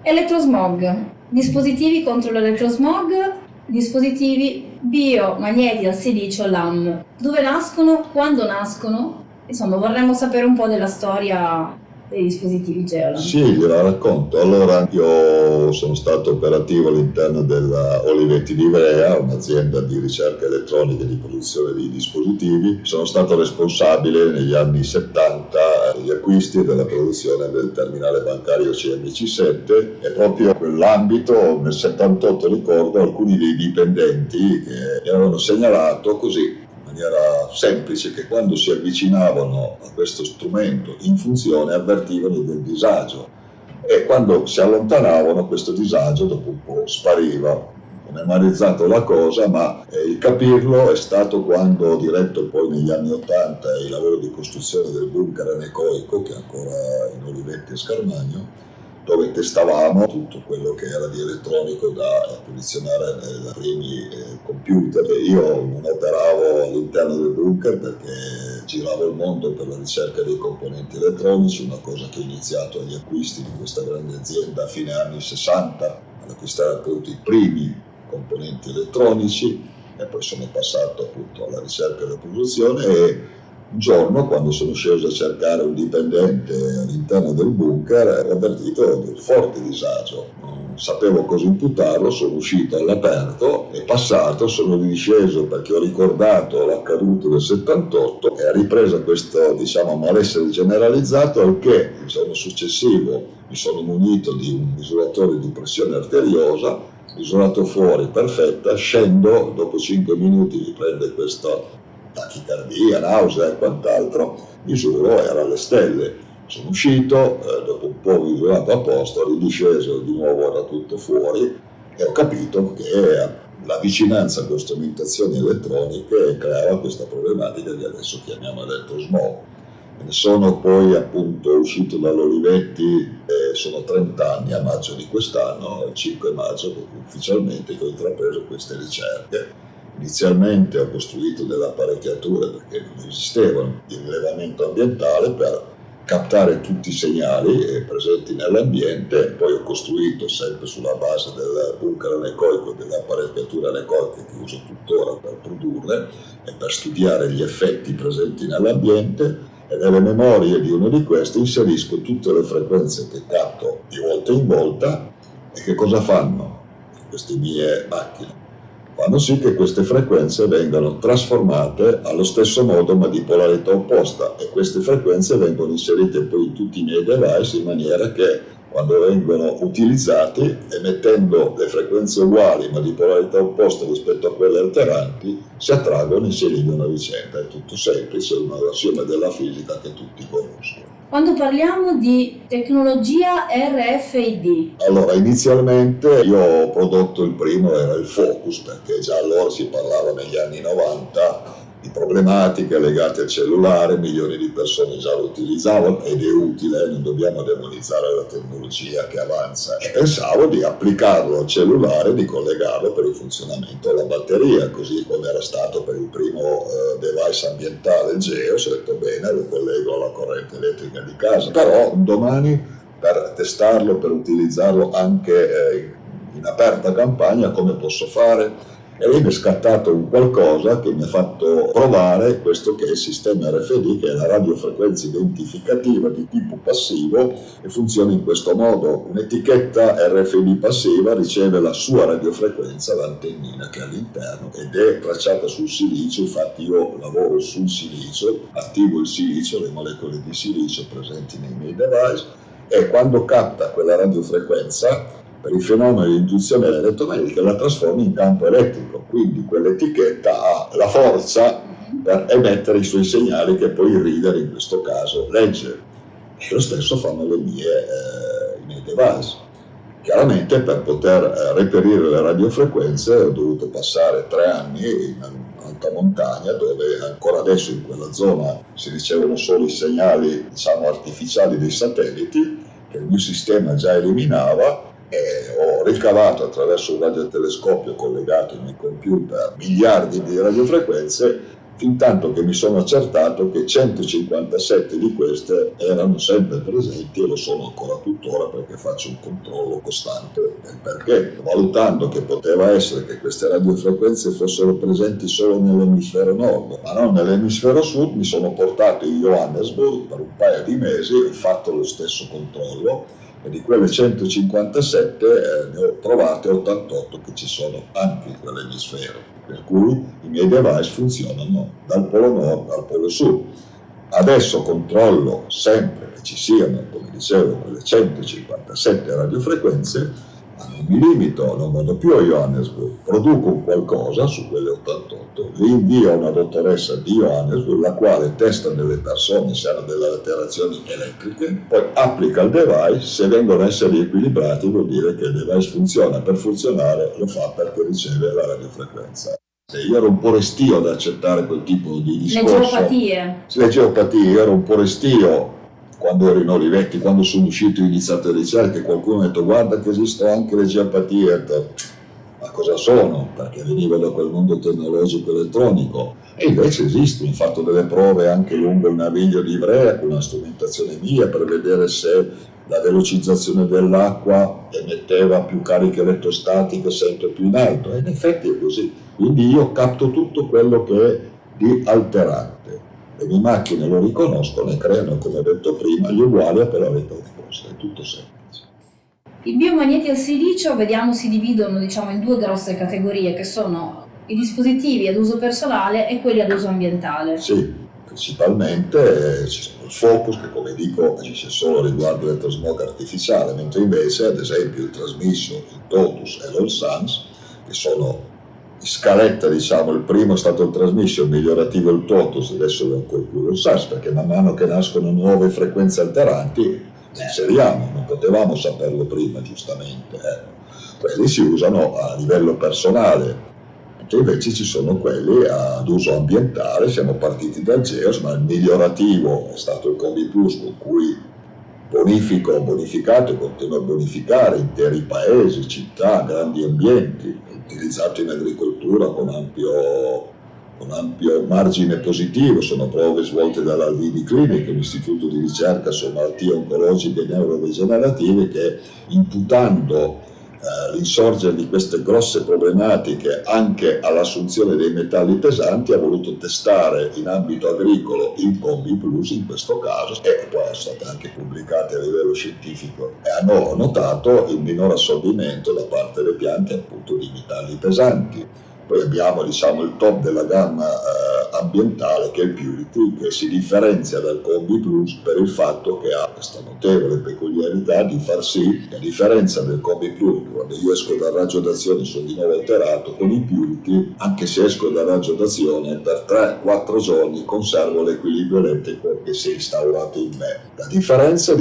Elettrosmog, dispositivi contro l'elettrosmog, dispositivi biomagneti al silicio LAM. Dove nascono? Quando nascono? Insomma, vorremmo sapere un po' della storia dei dispositivi Geolam. Sì, gliela racconto. Allora, io sono stato operativo all'interno della Olivetti di Ivrea, un'azienda di ricerca elettronica e di produzione di dispositivi. Sono stato responsabile negli anni 70 degli acquisti e della produzione del terminale bancario CMC7 e proprio in quell'ambito nel 78 ricordo alcuni dei dipendenti che mi avevano segnalato così in maniera semplice che quando si avvicinavano a questo strumento in funzione avvertivano del disagio e quando si allontanavano questo disagio dopo un po' spariva. Ho memorizzato la cosa, ma il capirlo è stato quando ho diretto poi negli anni 80 il lavoro di costruzione del bunker anecoico che è ancora in Olivetti e Scarmagno, dove testavamo tutto quello che era di elettronico da posizionare nei primi computer. Io non operavo all'interno del bunker perché giravo il mondo per la ricerca dei componenti elettronici, una cosa che ho iniziato agli acquisti di questa grande azienda a fine anni 60, ad acquistare appunto i primi componenti elettronici e poi sono passato appunto alla ricerca e alla produzione e un giorno, quando sono sceso a cercare un dipendente all'interno del bunker, ho avvertito del forte disagio. Non sapevo cosa imputarlo, sono uscito all'aperto e passato, sono risceso perché ho ricordato l'accaduto del 78 e ha ripreso questo, malessere generalizzato, al che il giorno successivo mi sono munito di un misuratore di pressione arteriosa, misurato fuori, perfetta, scendo, dopo 5 minuti mi prende questo tachicardia, nausea e quant'altro, misuro, era alle stelle. Sono uscito, dopo un po' misurato a posto, ridisceso, di nuovo era tutto fuori e ho capito che la vicinanza con strumentazioni elettroniche creava questa problematica che adesso chiamiamo elettrosmog. Me ne sono poi appunto uscito dall'Olivetti, sono 30 anni a maggio di quest'anno, il 5 maggio ufficialmente che ho intrapreso queste ricerche. Inizialmente ho costruito delle apparecchiature perché non esistevano di rilevamento ambientale per captare tutti i segnali presenti nell'ambiente, poi ho costruito sempre sulla base del bunker anecoico delle apparecchiature anecoiche che uso tuttora per produrle e per studiare gli effetti presenti nell'ambiente e nelle memorie di uno di questi inserisco tutte le frequenze che capto di volta in volta e che cosa fanno queste mie macchine? Fanno sì che queste frequenze vengano trasformate allo stesso modo ma di polarità opposta e queste frequenze vengono inserite poi in tutti i miei device in maniera che quando vengono utilizzati emettendo le frequenze uguali ma di polarità opposta rispetto a quelle alteranti si attraggono e si eliminano a vicenda. È tutto semplice, è un assioma della fisica che tutti conoscono. Quando parliamo di tecnologia RFID? Allora, inizialmente io ho prodotto il primo, era il Focus, perché già allora si parlava negli anni 90 di problematiche legate al cellulare, milioni di persone già lo utilizzavano ed è utile, non dobbiamo demonizzare la tecnologia che avanza. E pensavo di applicarlo al cellulare, di collegarlo per il funzionamento alla batteria, così come era stato per il primo device ambientale, il Geos. Ho detto bene, lo collego alla corrente elettrica di casa, però un domani per testarlo, per utilizzarlo anche in aperta campagna, come posso fare? E lì mi è scattato un qualcosa che mi ha fatto provare questo che è il sistema RFID, che è la radiofrequenza identificativa di tipo passivo e funziona in questo modo. Un'etichetta RFID passiva riceve la sua radiofrequenza, l'antennina che è all'interno, ed è tracciata sul silicio. Infatti io lavoro sul silicio, attivo il silicio, le molecole di silicio presenti nei miei device, e quando capta quella radiofrequenza per il fenomeno di induzione elettromagnetica la trasforma in campo elettrico, quindi quell'etichetta ha la forza per emettere i suoi segnali che poi il reader in questo caso legge, e lo stesso fanno i miei device. Chiaramente per poter reperire le radiofrequenze ho dovuto passare 3 anni in alta montagna, dove ancora adesso in quella zona si ricevono solo i segnali artificiali dei satelliti che il mio sistema già eliminava, e ho ricavato attraverso un radiotelescopio collegato ai miei computer miliardi di radiofrequenze fintanto che mi sono accertato che 157 di queste erano sempre presenti e lo sono ancora tuttora, perché faccio un controllo costante del perché, valutando che poteva essere che queste radiofrequenze fossero presenti solo nell'emisfero nord, ma non nell'emisfero sud. Mi sono portato in Johannesburg per un paio di mesi, ho fatto lo stesso controllo e di quelle 157 ne ho trovate 88 che ci sono anche in quell'emisfero, per cui i miei device funzionano dal polo nord al polo sud. Adesso controllo sempre che ci siano, come dicevo, quelle 157 radiofrequenze, ma non mi limito, non vado più a Johannesburg, produco un qualcosa su quelle 88, li invio a una dottoressa di Johannesburg, la quale testa delle persone se hanno delle alterazioni elettriche, poi applica il device. Se vengono a essere riequilibrati vuol dire che il device funziona. Per funzionare lo fa perché riceve la radiofrequenza. Io ero un po' restio ad accettare quel tipo di discorso. Le geopatie, io ero un po' restio quando ero in Olivetti, quando sono uscito e ho iniziato le ricerche. Qualcuno ha detto: guarda che esistono anche le geopatie. Ho detto: ma cosa sono? Perché venivo da quel mondo tecnologico elettronico, e invece esistono. Ho fatto delle prove anche lungo il naviglio di Ivrea con una strumentazione mia per vedere se la velocizzazione dell'acqua emetteva più cariche elettrostatiche sempre più in alto, e in effetti è così. Quindi io capto tutto quello che è di alterante. Le mie macchine lo riconoscono e creano, come ho detto prima, gli uguali per la rete opposta. È tutto semplice. I biomagneti al silicio, vediamo, si dividono in due grosse categorie, che sono i dispositivi ad uso personale e quelli ad uso ambientale. Sì, principalmente ci sono il Focus, che come dico agisce solo riguardo l'elettrosmog artificiale, mentre invece ad esempio il Transmission, il Totus e l'All-Sans, che sono in scaletta, il primo è stato il Transmission, migliorativo il Totus, adesso è ancora più l'All-Sans, perché man mano che nascono nuove frequenze alteranti li inseriamo, non potevamo saperlo prima, giustamente. Quelli si usano a livello personale, mentre invece ci sono quelli ad uso ambientale. Siamo partiti dal GEOS, ma il migliorativo è stato il Combi Plus, con cui ho bonificato e continuo a bonificare interi paesi, città, grandi ambienti, utilizzato in agricoltura con ampio margine positivo. Sono prove svolte dall'Alvini Clinic, l'Istituto di ricerca su malattie oncologiche e neurodegenerative, che imputando l'insorgere di queste grosse problematiche anche all'assunzione dei metalli pesanti, ha voluto testare in ambito agricolo il Combi Plus in questo caso, e poi sono state anche pubblicate a livello scientifico, e hanno notato il minor assorbimento da parte delle piante appunto di metalli pesanti. Poi abbiamo il top della gamma ambientale, che è il Purity, che si differenzia dal Combi Plus per il fatto che ha questa notevole peculiarità di far sì che, a differenza del Combi Plus, quando io esco dal raggio d'azione sono di nuovo alterato, con il Purity, anche se esco dal raggio d'azione, per 3-4 giorni conservo l'equilibrio elettrico che si è instaurato in me. La differenza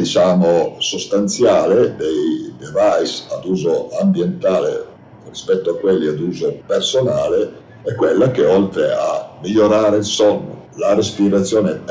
sostanziale dei device ad uso ambientale rispetto a quelli ad uso personale è quella che, oltre a migliorare il sonno, la respirazione,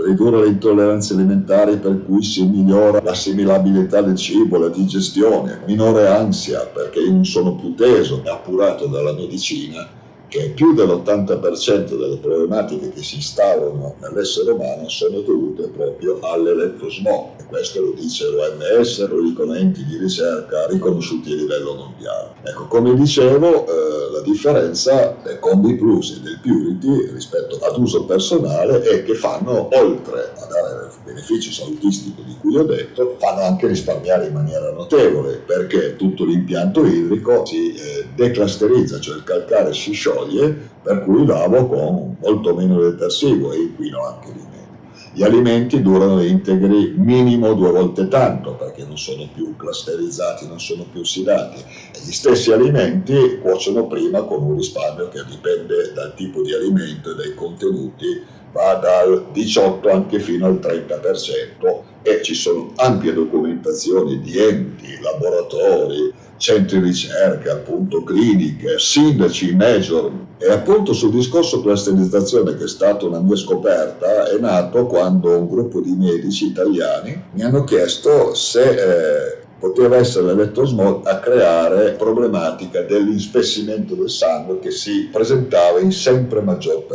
ridurre le intolleranze alimentari, per cui si migliora l'assimilabilità del cibo, la digestione, minore ansia perché io non sono più teso, è appurato dalla medicina che più dell'80% delle problematiche che si instaurano nell'essere umano sono dovute proprio all'elettrosmog, e questo lo dice l'OMS, lo dicono enti di ricerca riconosciuti a livello mondiale. Ecco, come dicevo, la differenza del Combi Plus e del Purity rispetto ad uso personale è che fanno, oltre a dare il beneficio salutistico di cui ho detto, fanno anche risparmiare in maniera notevole, perché tutto l'impianto idrico si declusterizza, cioè il calcare si scioglie, per cui lavo con molto meno detersivo e inquino anche di meno. Gli alimenti durano integri minimo 2 volte tanto, perché non sono più clusterizzati, non sono più ossidati, e gli stessi alimenti cuociono prima con un risparmio che dipende dal tipo di alimento e dai contenuti, va dal 18 anche fino al 30%, e ci sono ampie documentazioni di enti, laboratori, centri di ricerca, appunto cliniche, sindaci, major. E appunto sul discorso clusterizzazione, che è stata una mia scoperta, è nato quando un gruppo di medici italiani mi hanno chiesto se poteva essere l'elettrosmog a creare problematica dell'inspessimento del sangue che si presentava in sempre maggior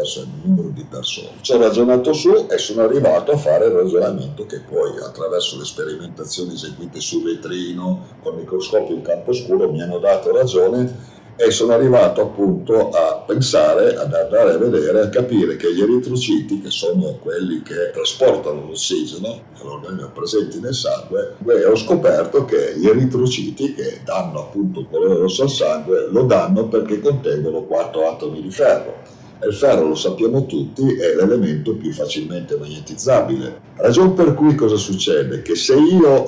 numero di persone. Ci ho ragionato su e sono arrivato a fare il ragionamento che poi attraverso le sperimentazioni eseguite sul vetrino con microscopio in campo scuro mi hanno dato ragione, e sono arrivato appunto a pensare, ad andare a vedere, a capire che gli eritrociti, che sono quelli che trasportano l'ossigeno all'organismo presenti nel sangue, ho scoperto che gli eritrociti che danno appunto il colore rosso al sangue lo danno perché contengono 4 atomi di ferro. E il ferro, lo sappiamo tutti, è l'elemento più facilmente magnetizzabile. Ragion per cui cosa succede? Che se io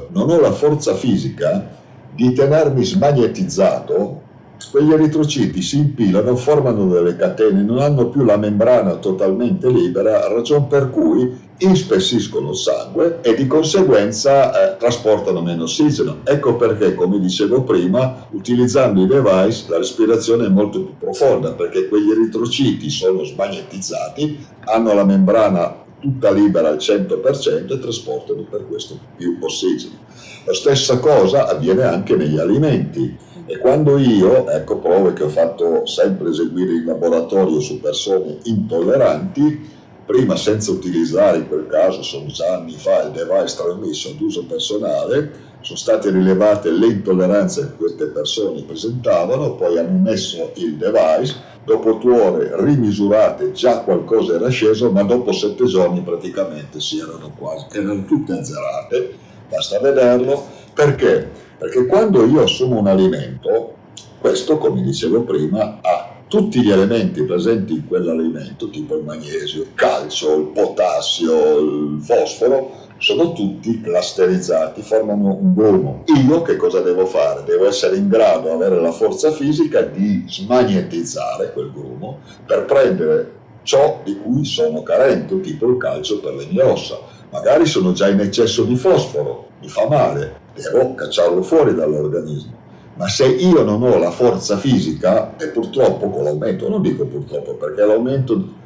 non ho la forza fisica di tenermi smagnetizzato, quegli eritrociti si impilano, formano delle catene, non hanno più la membrana totalmente libera, ragion per cui inspessiscono il sangue e di conseguenza trasportano meno ossigeno. Ecco perché, come dicevo prima, utilizzando i device la respirazione è molto più profonda, perché quegli eritrociti sono smagnetizzati, hanno la membrana tutta libera al 100% e trasportano per questo più ossigeno. La stessa cosa avviene anche negli alimenti, e quando io, ecco prove che ho fatto sempre eseguire in laboratorio su persone intolleranti, prima senza utilizzare in quel caso, sono già anni fa, il device transmission d'uso personale, sono state rilevate le intolleranze che queste persone presentavano, poi hanno messo il device, dopo 2 ore rimisurate già qualcosa era sceso, ma dopo 7 giorni praticamente erano tutte azzerate, basta vederlo. Perché? Perché quando io assumo un alimento, questo, come dicevo prima, ha tutti gli elementi presenti in quell'alimento, tipo il magnesio, il calcio, il potassio, il fosforo, sono tutti clusterizzati, formano un grumo. Io che cosa devo fare? Devo essere in grado, avere la forza fisica di smagnetizzare quel grumo per prendere ciò di cui sono carente, tipo il calcio per le mie ossa. Magari sono già in eccesso di fosforo, mi fa male, devo cacciarlo fuori dall'organismo. Ma se io non ho la forza fisica, e purtroppo con l'aumento, non dico purtroppo perché l'aumento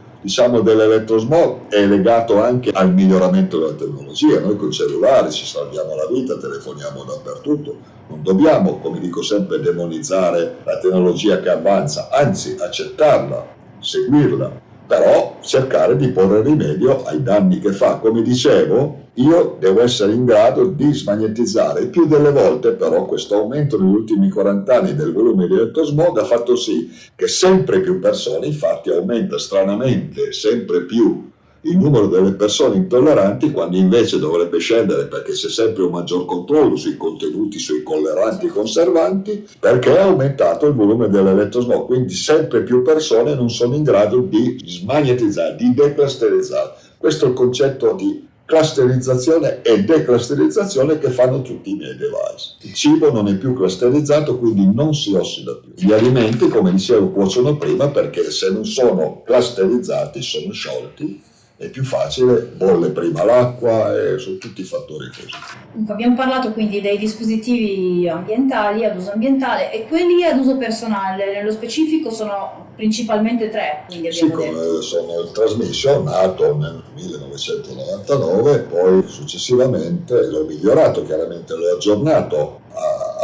dell'elettrosmog è legato anche al miglioramento della tecnologia. Noi con i cellulari ci salviamo la vita, telefoniamo dappertutto, non dobbiamo, come dico sempre, demonizzare la tecnologia che avanza, anzi accettarla, seguirla, però cercare di porre rimedio ai danni che fa. Come dicevo, io devo essere in grado di smagnetizzare. Il più delle volte però questo aumento negli ultimi 40 anni del volume di elettrosmog ha fatto sì che sempre più persone, infatti aumenta stranamente sempre più il numero delle persone intolleranti, quando invece dovrebbe scendere perché c'è sempre un maggior controllo sui contenuti, sui colleranti e conservanti, perché è aumentato il volume dell'elettrosmog, quindi sempre più persone non sono in grado di smagnetizzare, di declusterizzare. Questo è il concetto di clusterizzazione e declusterizzazione che fanno tutti i miei device. Il cibo non è più clusterizzato, quindi non si ossida più. Gli alimenti, come dicevo, cuociono prima perché se non sono clusterizzati, sono sciolti, è più facile, bolle prima l'acqua e sono tutti fattori positivi. Dunque, abbiamo parlato quindi dei dispositivi ambientali, ad uso ambientale, e quelli ad uso personale. Nello specifico sono principalmente 3, quindi abbiamo detto. Sono il transmission, nato nel 1999, poi successivamente l'ho migliorato, chiaramente l'ho aggiornato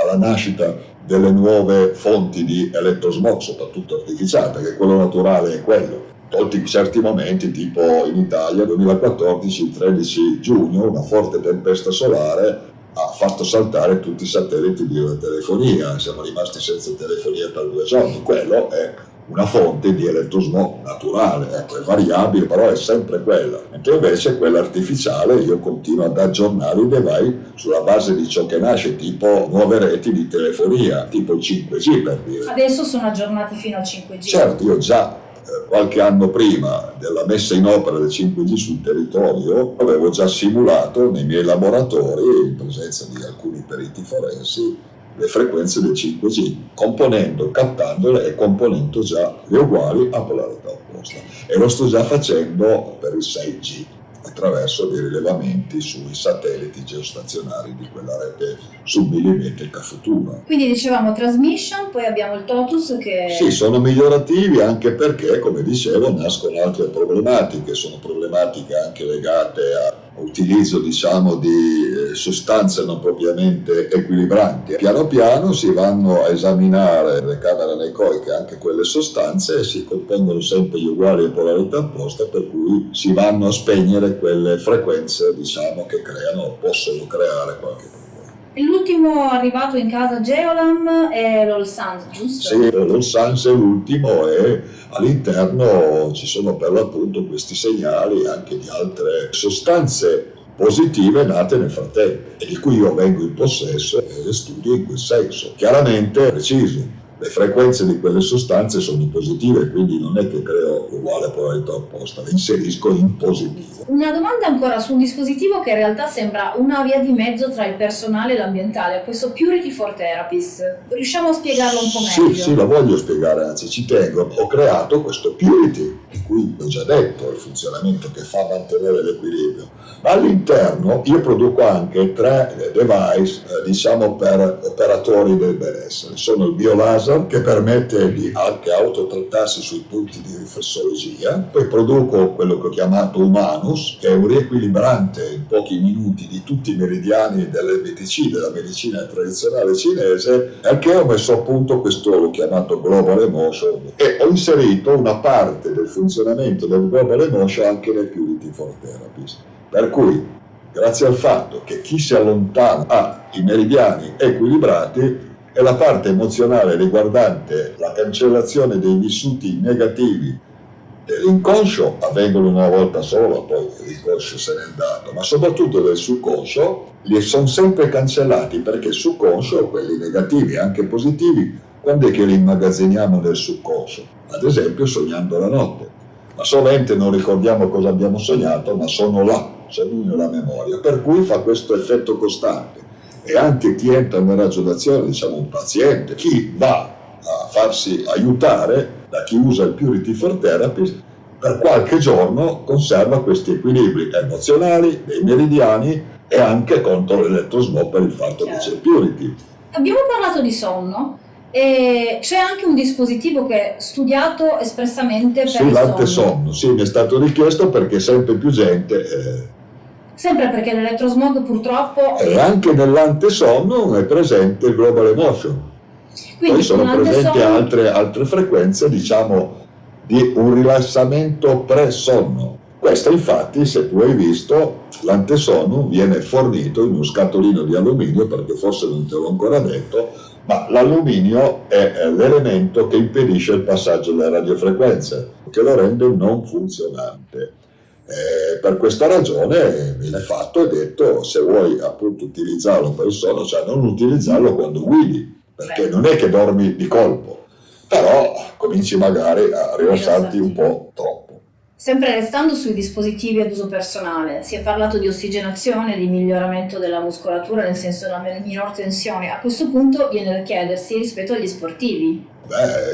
alla nascita delle nuove fonti di elettrosmog, soprattutto artificiali, perché quello naturale è quello. Tolti certi momenti, tipo in Italia 2014, il 13 giugno, una forte tempesta solare ha fatto saltare tutti i satelliti di telefonia, siamo rimasti senza telefonia per 2 giorni. Quello è una fonte di elettrosmog naturale, ecco, è variabile, però è sempre quella. Mentre invece quella artificiale io continuo ad aggiornare i device sulla base di ciò che nasce, tipo nuove reti di telefonia, tipo il 5G per dire. Adesso sono aggiornati fino al 5G. Certo, io già qualche anno prima della messa in opera del 5G sul territorio avevo già simulato nei miei laboratori, in presenza di alcuni periti forensi, le frequenze del 5G, captandole e componendo già le uguali a polarità opposta. E lo sto già facendo per il 6G attraverso dei rilevamenti sui satelliti geostazionari di quella rete submillimetrica futura. Quindi dicevamo transmission, poi abbiamo il TOTUS che... Sì, sono migliorativi anche perché, come dicevo, nascono altre problematiche, sono problematiche anche legate a utilizzo diciamo di sostanze non propriamente equilibranti. Piano piano si vanno a esaminare le camere anecoiche, anche quelle sostanze, e si compongono sempre gli uguali a polarità opposta, per cui si vanno a spegnere quelle frequenze diciamo che possono creare qualche problema. L'ultimo arrivato in casa Geolam è l'Olsans, giusto? Sì, l'Olsans è l'ultimo e all'interno ci sono per l'appunto questi segnali anche di altre sostanze positive nate nel frattempo e di cui io vengo in possesso e le studio in quel senso. Chiaramente preciso. Le frequenze di quelle sostanze sono positive, quindi non è che creo uguale polarità opposta, le inserisco in positivo. Una domanda ancora su un dispositivo che in realtà sembra una via di mezzo tra il personale e l'ambientale, questo Purity for Therapies. Riusciamo a spiegarlo un po' meglio? Sì, lo voglio spiegare, anzi ci tengo. Ho creato questo Purity, di cui ho già detto il funzionamento che fa mantenere l'equilibrio. Ma all'interno io produco anche 3 device, diciamo per operatori del benessere. Sono il biolaser, che permette di anche autotrattarsi sui punti di riflessologia, poi produco quello che ho chiamato Humanus, che è un riequilibrante in pochi minuti di tutti i meridiani dell'MTC, della medicina tradizionale cinese, perché ho messo a punto questo, l'ho chiamato Global Emotion, e ho inserito una parte del funzionamento del Global Emotion anche nel Purity for Therapies. Per cui, grazie al fatto che chi si allontana ha i meridiani equilibrati, e la parte emozionale riguardante la cancellazione dei vissuti negativi dell'inconscio avvengono una volta sola, poi l'inconscio se n'è andato, ma soprattutto del subconscio, li sono sempre cancellati, perché il subconscio, quelli negativi e anche positivi, quando è che li immagazziniamo nel subconscio? Ad esempio sognando la notte, ma sovente non ricordiamo cosa abbiamo sognato, ma sono là, sono nella memoria, per cui fa questo effetto costante. E anche chi entra nella raggionazione, diciamo un paziente, chi va a farsi aiutare da chi usa il Purity for Therapy, per qualche giorno conserva questi equilibri emozionali, dei meridiani e anche contro l'elettrosmog per il fatto che c'è il Purity. Abbiamo parlato di sonno e c'è anche un dispositivo che è studiato espressamente per il sonno. L'antesonno, sì, mi è stato richiesto perché sempre più gente... Sempre perché l'elettrosmog purtroppo... E anche nell'antesonno è presente il Global Emotion. Quindi poi sono presenti altre frequenze, diciamo, di un rilassamento pre-sonno. Questa infatti, se tu hai visto, l'antesonno viene fornito in uno scatolino di alluminio, perché forse non te l'ho ancora detto, ma l'alluminio è l'elemento che impedisce il passaggio delle radiofrequenze, che lo rende non funzionante. Per questa ragione viene fatto e detto, se vuoi appunto utilizzarlo per il sonno, cioè non utilizzarlo quando guidi, perché non è che dormi di colpo, però cominci magari a rilassarti un po' troppo. Sempre restando sui dispositivi ad uso personale, si è parlato di ossigenazione, di miglioramento della muscolatura, nel senso della minor tensione. A questo punto viene da chiedersi rispetto agli sportivi.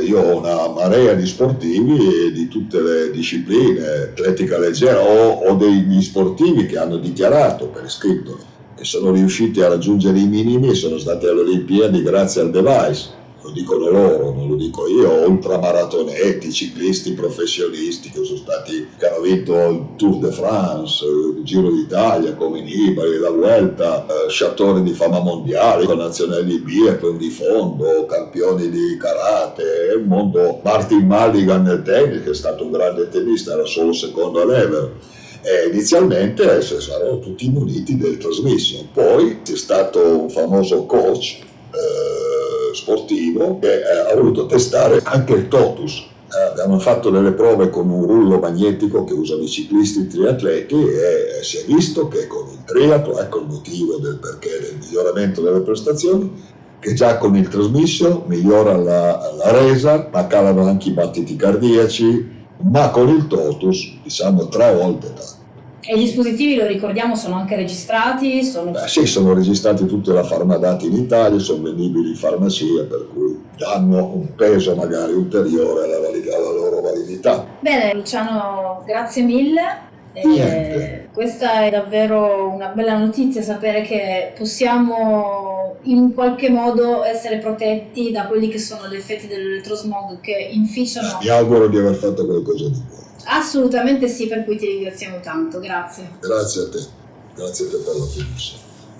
Io ho una marea di sportivi di tutte le discipline, atletica leggera, o degli sportivi che hanno dichiarato per iscritto che sono riusciti a raggiungere i minimi e sono stati alle Olimpiadi grazie al device. Lo dicono loro, non lo dico io, ultramaratonetti, ciclisti professionisti che hanno vinto il Tour de France, il Giro d'Italia come Nibali, la Vuelta, sciatori di fama mondiale, con nazionali di biathlon di fondo, campioni di karate, un mondo. Martin Mulligan nel tennis, che è stato un grande tennista, era solo secondo all'Ever. E inizialmente saranno tutti muniti del transmission, poi c'è stato un famoso coach sportivo che ha voluto testare anche il totus. Abbiamo fatto delle prove con un rullo magnetico che usano i ciclisti, i triatleti, e si è visto che con il triatlo, ecco il motivo del perché del miglioramento delle prestazioni, che già con il transmission migliora la resa, ma calano anche i battiti cardiaci, ma con il totus diciamo 3 volte tanto. E i dispositivi, lo ricordiamo, sono anche registrati? Sì, sono registrati tutti alla Farmadati in Italia, sono vendibili in farmacia, per cui danno un peso magari ulteriore alla loro validità. Bene, Luciano, grazie mille. Questa è davvero una bella notizia, sapere che possiamo in qualche modo essere protetti da quelli che sono gli effetti dell'elettrosmog che inficiano. Mi auguro di aver fatto qualcosa di buono. Assolutamente sì, per cui ti ringraziamo tanto, grazie. Grazie a te. Grazie a te per la fiducia.